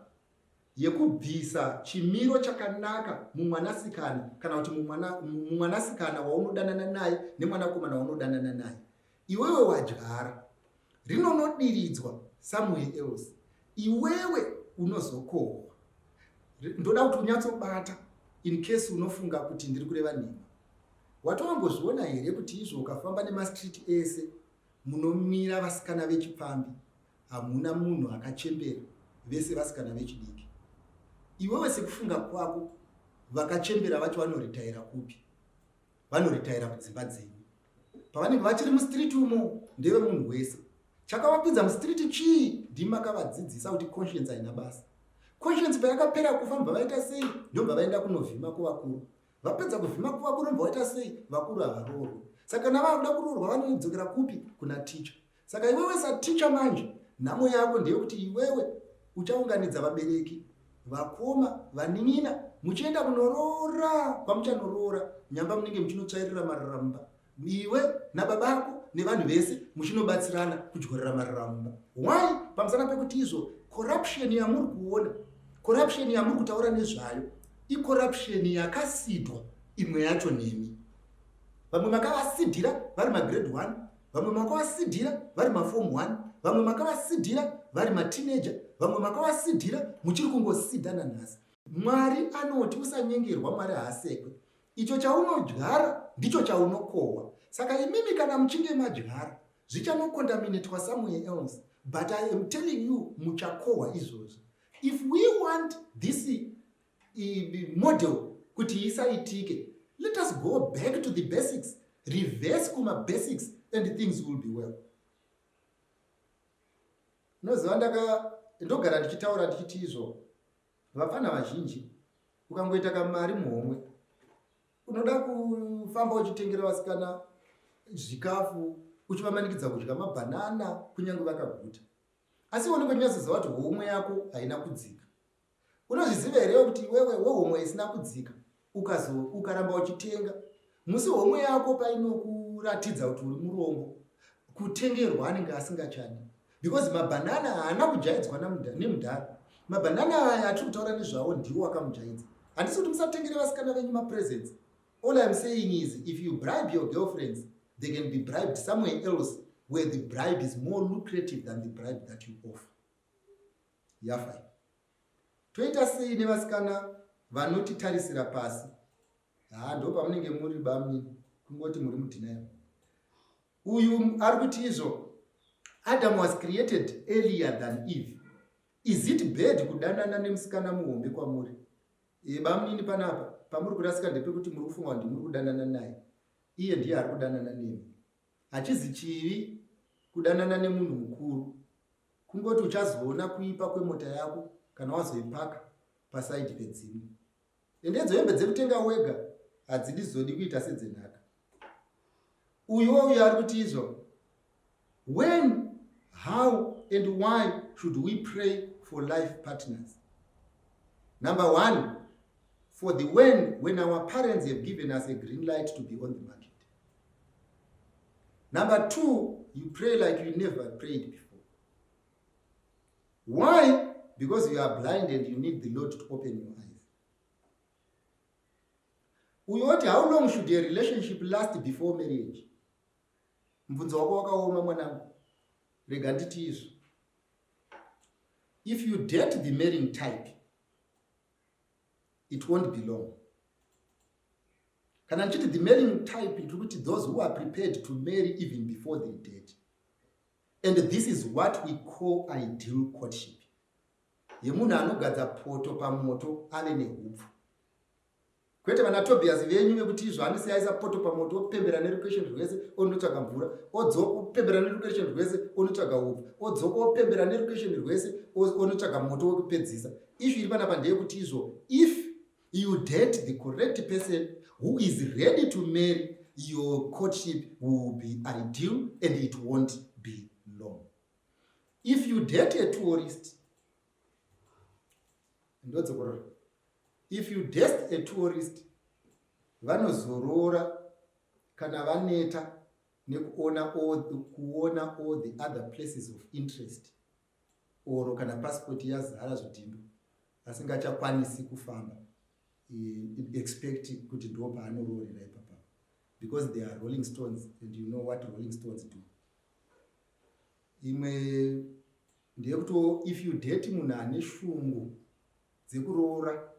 yekubvisa chimiro chakanaka mumwanasikana, kana kuti mumwanasikana waunodanana naye nemwanakomana waunodanana naye, iwewe wadyara, rinonodiridzwa somewhere else. Iwewe unozokohwa. Ndoda kuti unyatsobata in case unofunga kuti ndiri kureva nhema. Watowambozviona here kuti izvo ukafamba nemastreet ese munomira vasikana vechipfambi, hamuna munhu akachembera, vese vasikana vechidiki. Iwewe sekufunga kwako, vakachembera vacho vanoritaira kupi? Vanoritaira kudzimba dzenyu. Pavanenge vachiri mustreet umo ndeve munhu wese. Chakavapinza mustreet chii? Ndimakavadzidzisa kuti conscience haina basa. Conscience payakapera kufa mbva vaita sei? Ndobva vaenda kunovhima kuvakuru. Vapedza kuvhima kuvakuru mbva vaita sei? Vakuru havaroorwi. Saka kana vanoda kuroorwa vanodzokera kupi? Kuna teacher. Saka iwewe sateacher manje, nhamo yako ndeyekuti iwewe uchaunganidza vabereki, vakoma, vanin'ina, muchienda kunoroora. Pamuchanoroora, nyamba munenge muchinotsvairira mararamumba. Iwe nababako nevanhu vese muchinobatsirana kudyorera mararamumba. Why? Pamusana pekuti izvo corruption yamuri kuona, corruption yamuri kutaura nezvayo, icorruption yakasidwa imwe yacho nemi. Vamwe makavasidhira vari magrade 1, vamwe makavasidhira vari maform 1, vamwe makavasidhira vari mateenager, vamwe makavasidhira muchiri kungosidhana nhasi. Mwari anoti usanyengerwa, Mwari haasekwe. Icho chaunodyara ndicho chaunokohwa. Saka imimi kana muchinge madyara, zvichanokondaminetwa somewhere else. But I am telling you, muchakohwa izvozvo. If we want this model kuti isaitike, let us go back to the basics, reverse kuma basics, and things will be well. Noziva ndogara ndichitaura ndichiti izvo, vapfana vazhinji ukangoita kamari muhomwe, unoda kufamba uchitengera vasikana zvikafu, uchivamanikidza kudya mabhanana kunyange vakaguta. Asi unenge unyatsoziva kuti homwe yako haina kudzika. Unozviziva here kuti wewe wehomwe isina kudzika, ukaramba uchitenga, musi homwe yako painokuratidza kuti uri murombo, kutengerwa anenge asingachadi. Because mabhanana haana kujaidzwa nemudhara. Mabhanana aya atiri kutaura nezvawo ndiwo akamujaidza. Handisi kuti musatengere vasikana venyu mapresents. All I'm saying is, if you bribe your girlfriends, they can be bribed somewhere else where the bribe is more lucrative than the bribe that you offer. Yafai. Toita sei nevasikana vanotitarisira pasi. Ndo pamunenge muri bami kungoti muri mudinayo. Uyu ari kuti izvo Adam was created earlier than Eve. Is it bad kudanana nemusikana muhombe kwamuri? Bamunini panapa pamuri kurasika ndepekuti muri kufunga kuti muri kudanana naye. Iye ndiye ari kudanana nemi. Hachizi chivi kudanana nemunhu mukuru. Kungoti uchazoona kuipa kwemota yako kana wazoipaka pasaidi pedzimwe. Endedzo hembe dzekutenga wega hadzidi zodi kuita sedzenhaka. Uyu ari kuti izvo. When, how and why should we pray for life partners? Number one, for the when our parents have given us a green light to be on the market. Number two, you pray like you never prayed before. Why? Because you are blind and you need the Lord to open your eyes. Uyoti, how long should a relationship last before marriage? Mvunzo wako wakaoma mwanangu. Rega nditi izvo. If you date the marrying type, it won't be long. Kana nchiti the marrying type ndikuti those who are prepared to marry even before they date. And this is what we call ideal courtship. Yemunhu anogadza poto pamoto ave nehupfu. Kwete vana Tobias venyu vekuti izvo anosiyaisa poto pamoto opembera nerucation rwese onotsvaga mvura, odzoka opembera nerucation rwese onotsvaga upfu, odzoka opembera nerucation rwese onotsvaga moto wekupedzisa. Izvo iri panapa ndeyekuti izvo, if you date the correct person who is ready to marry, your courtship will be ideal and it won't be long. If you date a tourist, if you date a tourist, vanozorora kana vaneta nekuona all the other places of interest, oro kana passport yazara zvidhimbu asingachakwanisi kufamba, expect kuti ndo paanororera ipapa, because they are rolling stones and you know what rolling stones do. Imwe ndeyekuti if you date munhu ane shungu dzekuroora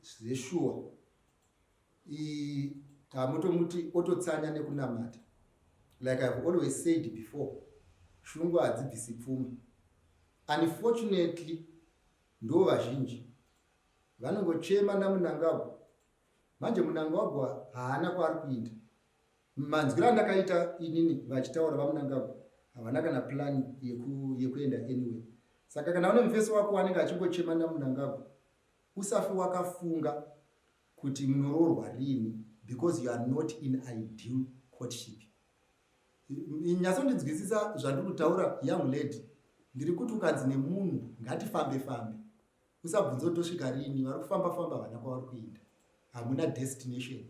zveshuwa, tamutomuti ototsanya nekunamata. Like I've always said before, shungu hadzibvisi pfuma. Unfortunately, ndo vazhinji vanongochema naMunangagwa. Manje Munangagwa haana kwaari kuinda. Manzwiro andakaita inini vachitaura vaMunangagwa havana kana plan yekuenda anyway. Saka kana une mufeso wako wanenge achingochema naMunangagwa, usafi wakafunga kuti munoroorwa rini, because you are not in ideal courtship. Nyatsondidzwisisa zvandiri kutaura, young lady. Ndiri kuti ukanzi nemunhu ngatifambe-fambe, usabvunza kutosvika rini, vari kufamba-famba havana kwavari kuenda, hamuna destination.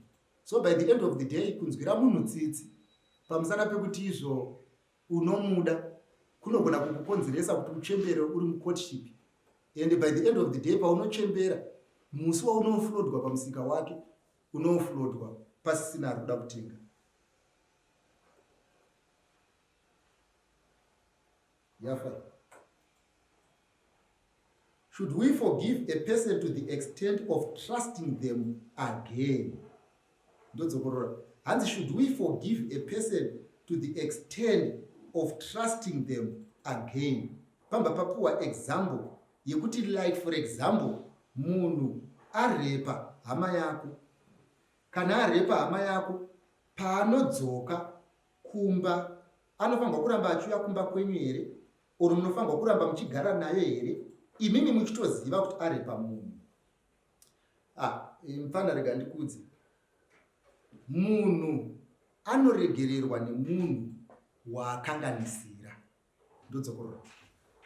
So by the end of the day, kunzwira munhu tsitsi pamusana pekuti izvo unomuda kunogona kukukonzeresa kuti uchembere uri mucourtship. And by the end of the day, paunochembera, musi waunoflodwa pamusika wake, unoflodwa pasisina ari kuda kutenga. Yafa. Should we forgive a person to the extent of trusting them again? And should we forgive a person to the extent of trusting them again? Pamba papuwa example yekuti, like for example, munhu arepa hama yako. Kana arepa hama yako, paanodzoka kumba, anofanirwa kuramba achiuya kumba kwenyu here, oro munofanirwa kuramba muchigara naye here, imimi muchitoziva kuti arepa munhu. Mufana rega ndikudze. Munhu anoregererwa nemunhu waakanganisira. Ndodzokorora.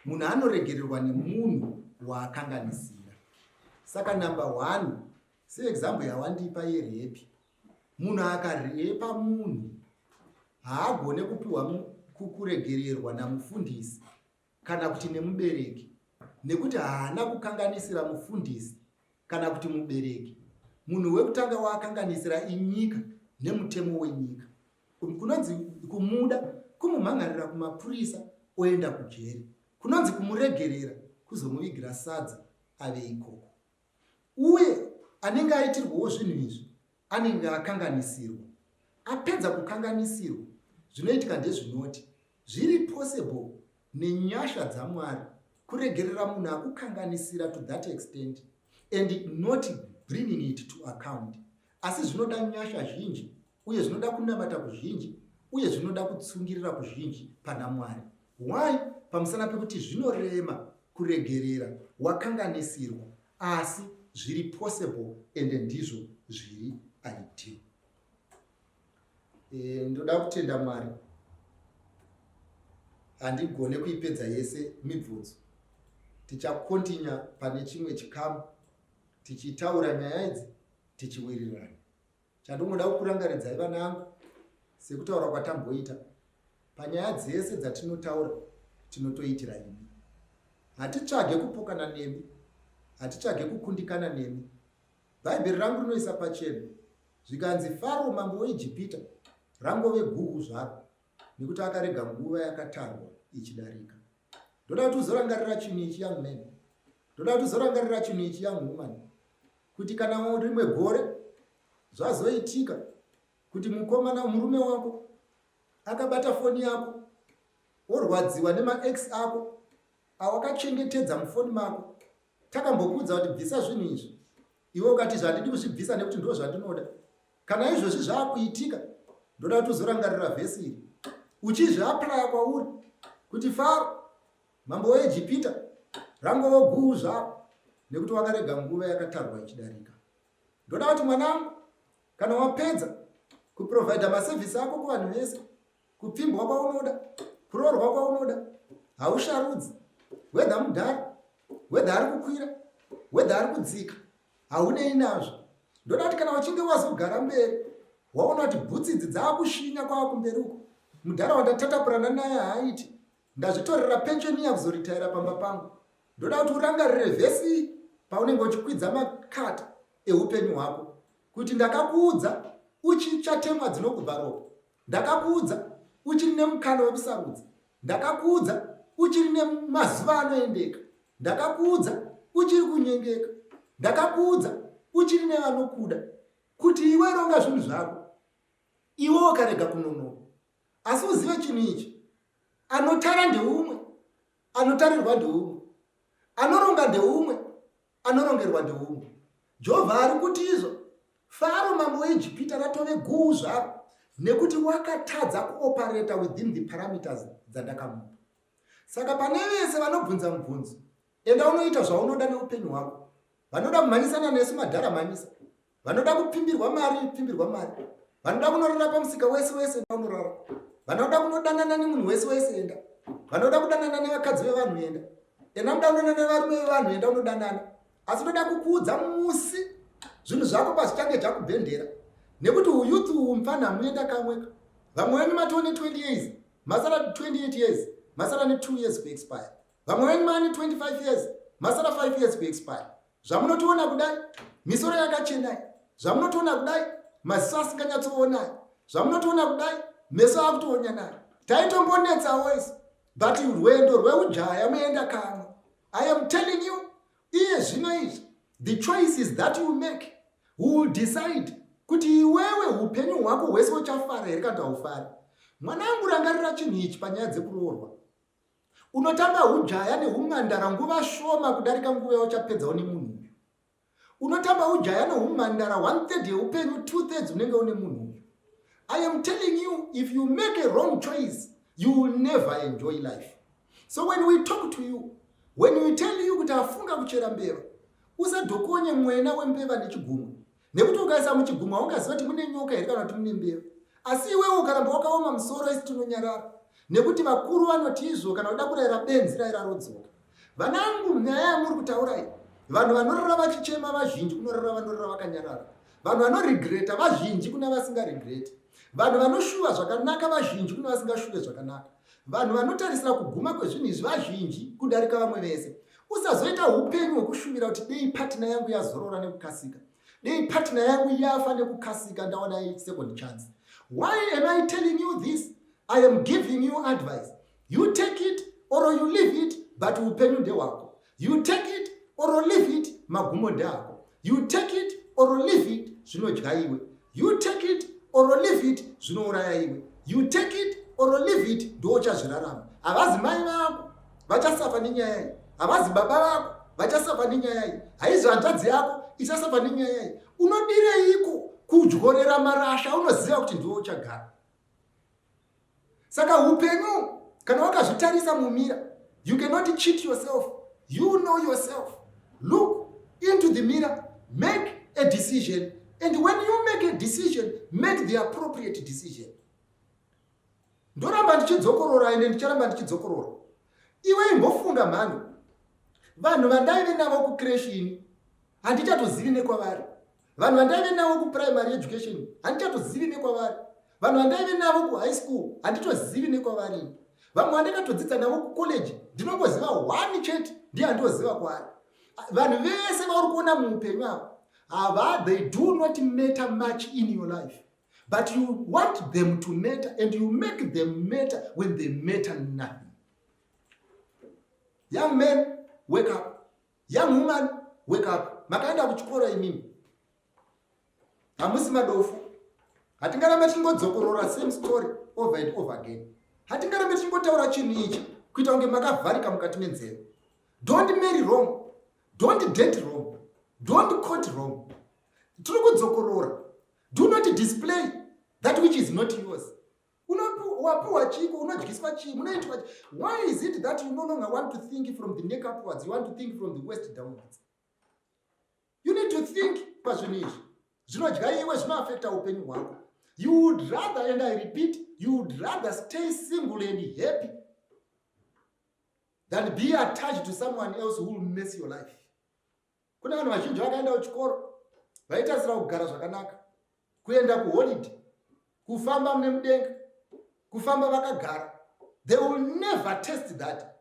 Munhu anoregererwa nemunhu waakanganisira. Saka number one, seexample yawandipa yerepi. Munhu akarepa munhu haagone kupiwa kuregererwa namufundisi kana kuti nemubereki, nekuti haana kukanganisira mufundisi kana kuti mubereki. Munhu wekutanga waakanganisira inyika nemutemo wenyika. Kunonzi kumuda anomumhangarira kumapurisa oenda kujeri, kunonzi kumuregerera kuzomuvigira sadza ave ikoko. Uye anenge aitirwawo zvinhu izvi anenge akanganisirwa. Apedza kukanganisirwa, zvinoitika ndezvinoti zviri possible nenyasha dzaMwari kuregerera munhu akukanganisira to that extent and not bringing it to account. Asi zvinoda nyasha zhinji, uye zvinoda kunamata kuzhinji, uye zvinoda kutsungirira kuzhinji pana Mwari. Why? Pamusana pekuti zvinorema kuregerera wakanganisirwa, asi zviri possible and ndizvo zviri ideal. Ndoda kutenda Mwari. Handigone kuipedza yese mibvunzo. Tichakontinya pane chimwe chikamu, tichitaura nyaya idzi, tichiwirirana. Chandinoda kukurangaridzai vana vangu, sekutaura kwatamboita, panyaya dzese dzatinotaura, tinotoitira imi. Hatitsvage kupokana nemi, hatitsvage kukundikana nemi. Bhaibheri rangu rinoisa pachena, zvikanzi Faro mambo weIjipita rangove guhu zvaro, nekuti akarega nguva yakatarwa ichidarika. Ndoda kuti uzorangarira chinhu ichi young man. Ndoda kuti uzorangarira chinhu ichi young woman. Kuti kana rimwe gore zvazoitika kuti murume wako akabata foni yako, orwadziwa nema-ex ako awakachengetedza mufoni mako, takambokuudza kuti bvisa zvinhu izvi, iwe ukati zvandidi kuzvibvisa nekuti ndo zvandinoda. Kana izvozvi zvaakuitika, ndoda kuti uzorangarira vhesi iri uchizviaplaya kwauri kuti Faro mambo weIjipita rangove guhu zvaro, nekuti wakarega nguva yakatarwa ichidarika. Ndoda kuti mwanangu, kana wapedza kuprovhaidha masevhisi ako kuvanhu vese, kupfimbwa kwaunoda, kuroorwa kwaunoda, hausharudzi, wedha mudhara, wedha ari kukwira, wedha ari kudzika, haunei nazvo. Ndoda kuti kana uchinge wazogara mberi, waona kuti bhutsi idzi dzaakushinya kwava kumberi uko, mudhara wandatatapurana naye haaiti, ndazvitorera pensheni yakuzoritaira pamba pangu. Ndoda kuti urangarire vhesi paunenge uchikwidza makata eupenyu hwako, kuti ndakakuudza uchichatemwa dzinokubva ropa, ndakakuudza uchiri nemukana wekusarudza, ndakakuudza uchiri nemazuva anoendeka, ndakakuudza uchiri kunyengeka, ndakakuudza uchiri nevanokuda, kuti iwe ronga zvinhu zvako, iwe ukarega kunonoka. Asi uzive chinhu ichi, anotara ndeumwe, anotarirwa ndeumwe, anoronga ndeumwe, anorongerwa ndeumwe. Jehovha ari kuti izvo Faro mambo weIjipita ratove guhu zvaro, nekuti wakatadza kuoperata within the parameters dzandakamupa. Saka pane vese vanobvunza mubvunzo, enda unoita zvaunoda neupenyu hwako. Vanoda kumhanyisana nesu madhara mhanyisa, vanoda kupimbirwa mari pimbirwa mari, vanoda kunorara pamusika wese wese enda unorara, vanoda kunodanana nemunhu wese wese enda, vanoda kudanana nevakadzi vevanhu enda, enda muda kudanana nevarume vevanhu enda unodanana. Asi ndoda kukuudza musi zvinhu zvako pazvichange zvakubhendera, nekuti uyuthi uhu mupana munoenda kamweka. Vamwe venyu matone 20 years, masara 28 years, masara ne2 years kuexpire. Vamwe venyu mane 25 years, masara 5 years kuexpire. Zvamunotoona kudai, misoro yakachenai. Zvamunotoona kudai, maziso asinganyatsoonai. Zvamunotoona kudai, meso akutoonyanayi. Taitombonetsawo isu, but rwendo rweujaya muenda kamwe. I am telling you, iye zvino izvi, the choices that you make will decide kuti iwewe upenyu hwako hwese uchafara here kana haufari. Mwanangu, rangarira chinhu ichi panyaya dzekuroorwa. Unotamba ujaya neumhandara nguva shoma kudarika nguva yauchapedzawo nemunhu uyu. Unotamba ujaya neumhandara 1/3 yeupenyu, 2/3 unenge une munhu uyu. I am telling you, if you make a wrong choice, you will never enjoy life. So when we talk to you, when we tell you kuti afunga kuchera mbeva, usadhokonye mwena wembeva nechigumwe, nekuti ukaisa muchigumwe ungaziva kuti mune nyoka here kana kuti mune mbeva. Asi iwewe ukaramba wakaoma musoro, isi tinonyarara, nekuti vakuru vanoti izvo kana uda kurayira benzi rayira rodzoka. Vanangu, nyaya yamuri kutaura iyi, vanhu vanorara vachichema vazhinji kunorara vanorara vakanyarara, vanhu vanorigreta vazhinji kuna vasingaregreti, vanhu vanoshuva zvakanaka vazhinji kuna vasingashuve zvakanaka, vanhu vanotarisira kuguma kwezvinhu izvi vazhinji kudarika vamwe vese. Usazoita upenyu hwekushuvira kuti dei patina yangu yazorora nekukasika, dei patina yangu yafa nekukasika, ndaona second chance. Why am I telling you this? I am giving you advice. You take it or you leave it, but upenyu ndehwako. You take it or leave it, magumo ndeako. You take it or leave it, zvinodya iwe. You take it or leave it, zvinouraya iwe. You take it or leave it, ndochazvirarama. Havazi mai vako vachasafa nenyaya iyi. Havazi baba vako vachasafa nenyaya iyi. Haizvo hanzvadzi yako ichasafa nenyaya iyi. Unodireiko kudyorera marasha? Unoziva kuti ndiwe uchagara. Saka upenyu kana wakazvitarisa mumira, you cannot cheat yourself. You know yourself. Look into the mirror, make a decision, and when you make a decision, make the appropriate decision. Ndoramba ndichidzokorora ende ndicharamba ndichidzokorora. Iwe imbofunga mhando. Vanhu vandaive navo kucrashini handichatozivi nekwavari. Vanhu vandaive navo kuprimary education handichatozivi nekwavari. Vanhu vandaive navo kuhigh school handitozivi nekwavari. Vamwe vandakatodzidza navo kucollege ndinongoziva 1 chete ndiye handoziva kwaari. Vanhu vese vauri kuona muupenyu ava, they do not matter much in your life, but you want them to matter and you make them matter when they matter nothing. Young men, wake up. Young woman, wake up. Makaenda kuchikora imimi. Hamusi madofu. Hatingaramba tingodzokorora same story over and over again. Hatingaramba tingotaura chinhu ichi kuita kunge makavharika mukati menzeve. Don't marry wrong. Don't date wrong. Don't quote wrong. Tiri kudzokorora. Do not display that which is not yours. Wapuwa chiko, unodyiswa chiko, unoitwa chiko. Why is it that you no longer want to think from the neck upwards? You want to think from the waist downwards. You need to think pazvinhu izvi. Zvinodya iwe, zvinoaffecta upenyu hwako. You would rather, and I repeat, you would rather stay single and happy than be attached to someone else who will mess your life. Kuna vanhu vazhinji vakaenda kuchikoro vaitasira kugara zvakanaka, kuenda kuholiday, kufamba nemudenga, kufamba vakagara. They will never test that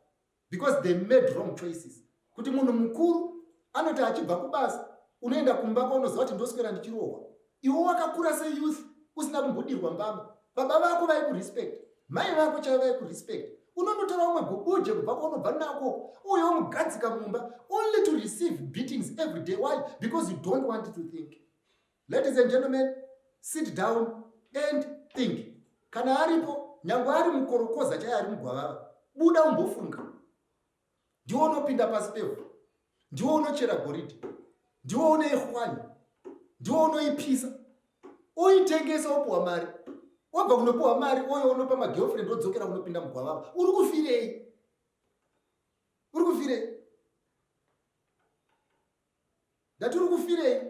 because they made wrong choices. Kuti munhu mukuru anoti achibva kubasa unoenda kumba kwaunoziva kuti ndoswera ndichirohwa. Iwe wakakura seyouth usina kumbodirwa mbama. Baba vako vaikurespect, mai vako chaivo vaikurespect. Unonotora umwe gobuje kubva kwaunobva nako uyo mugadzika mumba only to receive beatings every day. Why? Because you don't want to think. Ladies and gentlemen, sit down and think. Kana aripo nyangwe ari mukorokoza chaiye ari mugwavava, buda umbofunga. Ndiwo unopinda pasi pevhu, ndiwo unochera goridhe, ndiwo unoichwanya, ndiwo unoipisa, uitengesa wopuwa mari. Wabva kunopuwa mari oyo unopa magirlfriend wodzokera kunopinda mugwavava. Uri kufirei? Uri kufirei? Ndati uri kufirei?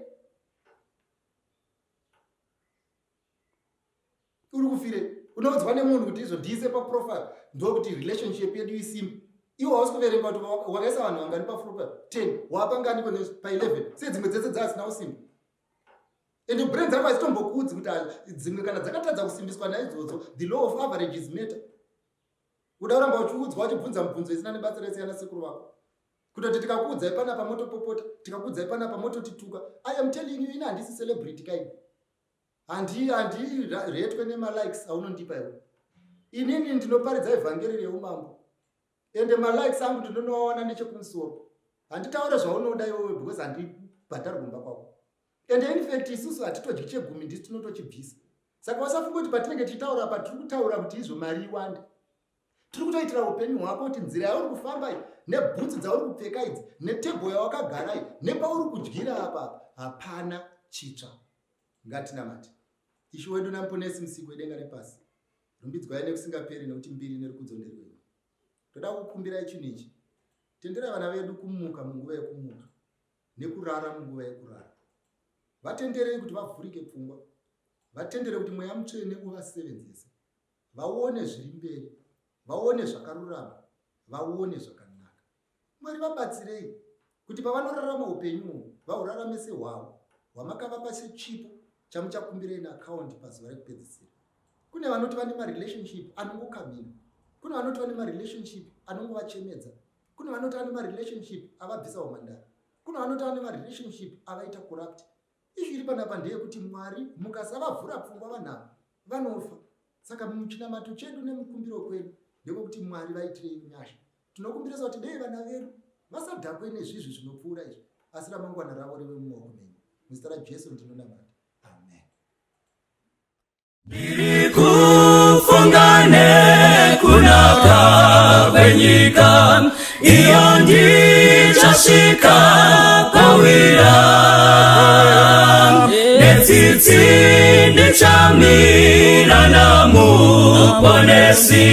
Uri kufirei? Unaudzwa nemunhu kuti izvo ndiise paprofile ndokuti relationship yedu isimbe. Iwo hausi kuverenga kuti wakaisa vanhu vangani paprofile 10 wapa ngani pa11 sedzimwe dzese dzasina usimbe. And brain dzako hadzitombokudzi kuti dzimwe kana dzakatadza kusimbiswa naidzodzo. The law of averages matter. Uda kuramba uchiudzwa uchibvunza mibvunzo isina nebasa rese yana sekuru vako. Kutoti tikakuudzai panapa motopopota, tikakuudzai panapa mototituka. I am telling you, ina handisi celebrity kai. Handi retwe nemalikes aunondipa iwe. Inini ndinoparidza evhangeri reumambo. Ende malikes angu ndinonoona nechekumusoro. Handitaure zvaunoda iwewe because handibhadhari kumba kwako. And in fact, isusu hatitodyi chegumi ndisi tinotochibvisa. Saka wasafunga kuti patinenge tichitaura apa tiri kutaura kuti izvo mari iwande. Tiri kutoitira upenyu hwako kuti nzira yauri kufamba iyi, nebhutsi dzauri kupfeka idzi, netebho yawakagara iyi, nepauri kudyira apa hapana chitsva. Ngatinamate. Ishe wedu naMuponesi Musiki wedenga nepasi, rumbidzwai nekusingaperi nekuti mbiri nerikudzo nderwenyu. Toda kukumbirai chinhu ichi. Tenderai vana vedu kumuka munguva yekumuka, nekurara munguva yekurara. Vatenderei kuti vavhurike pfungwa. Vatendere kuti mweya mutsvene uvasevenzese. Vaone zviri mberi, vaone zvakarurama, vaone zvakanaka. Mwari vabatsirei kuti pavanorarama upenyu vahurarame sehwavo hwamakavapa sechipo chamuchakumbirei neakaundi pazuva rekupedzisira. Kune vanoti vane marelationship anongokamina. Kune vanoti vane marelationship anongovachemedza. Kune vanoti vane marelationship avabvisa umhandara. Kune vanoti vane marelationship avaita corrupt. Izviri panapa ndeyekuti Mwari mukasavavhura pfungwa vanhava vanofa. Saka muchinamato chedu nemukumbiro kwedu ndekuti Mwari vaitirei nyasha. Tinokumbirisa kuti dei vana vedu vasadhakwe nezvizvi zvinopfuura izvi, asi ramangwana ravo rive mumaoko menyu. Muzita raJesu ndinonamata. Amen. Ndirikufungane kunaka kwenyika, iyo ndichasvika pawira. Netsitsi ndichamira namuponesi,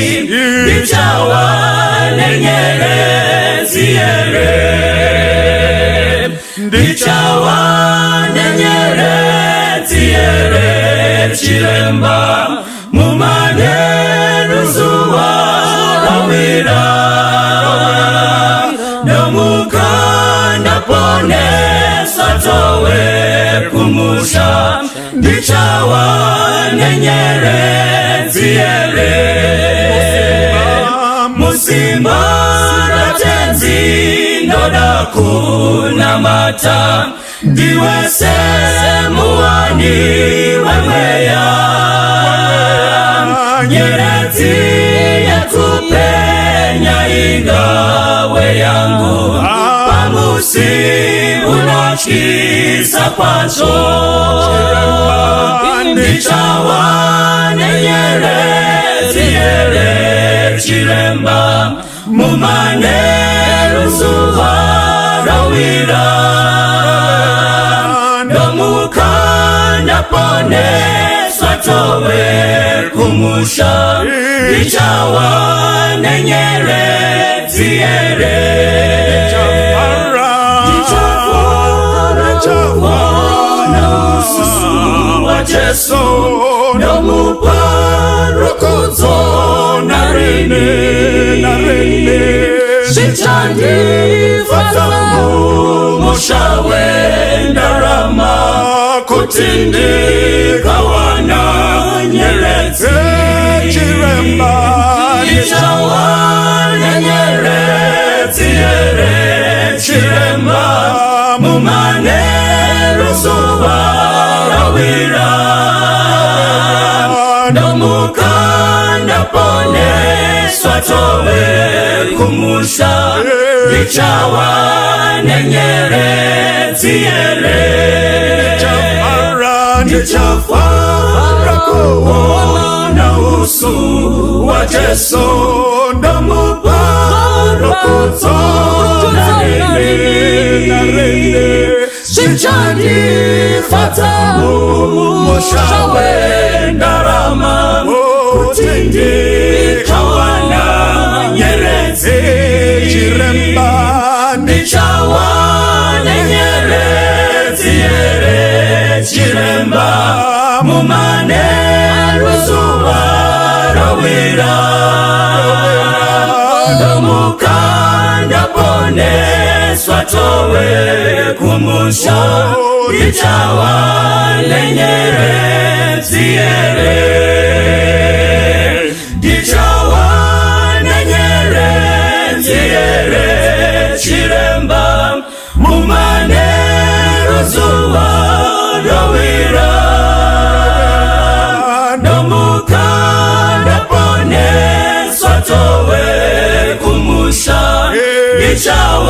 ndichawa nenyerezi here. Ndichawa nenyerezi here. Chiremba mumanheru zuva rawira. Nomuka ndaponesa towe kumusha, ndichawa nenyerezi here. Musimba ratenzi ndoda kunamata, ndiwe semuwani wemweya. Nyeredzi yakupenya ingawe yangu, pamusi unotyisa kwazvo. Ndichawa nenyerezi here. Chiremba mumanheru zuva rawira. Ndomuka ndaponeswa towe kumusha, ndichawa nenyerezi here. Ndichafara kuona usu wa Jesu, nomupa rukudzo narini. Zvichandifadza mumusha wendarama, kuti ndikawana nyeredzi. Chiremba ndichawa nenyerezi here. Chiremba mumanheru zuva rawira. Ndomuka ndaponeswa towe kumusha, ndichawa nenyerezi here. Ndichafara kuona usu wa Jesu, ndomupa rukudzo narini. Zvichandifadza mumusha wendarama, kuti ndikawana nyeredzi. Chiremba ndichawa nenyerezi here. Chiremba mumanheru zuva rawira. Ndomuka ndaponeswa towe kumusha, ndichawa nenyerezi here. Ndichawa nenyerezi here. Chiremba mumanheru zuva rawira. Ndomuka ndaponeswa towe kumusha, ndichawa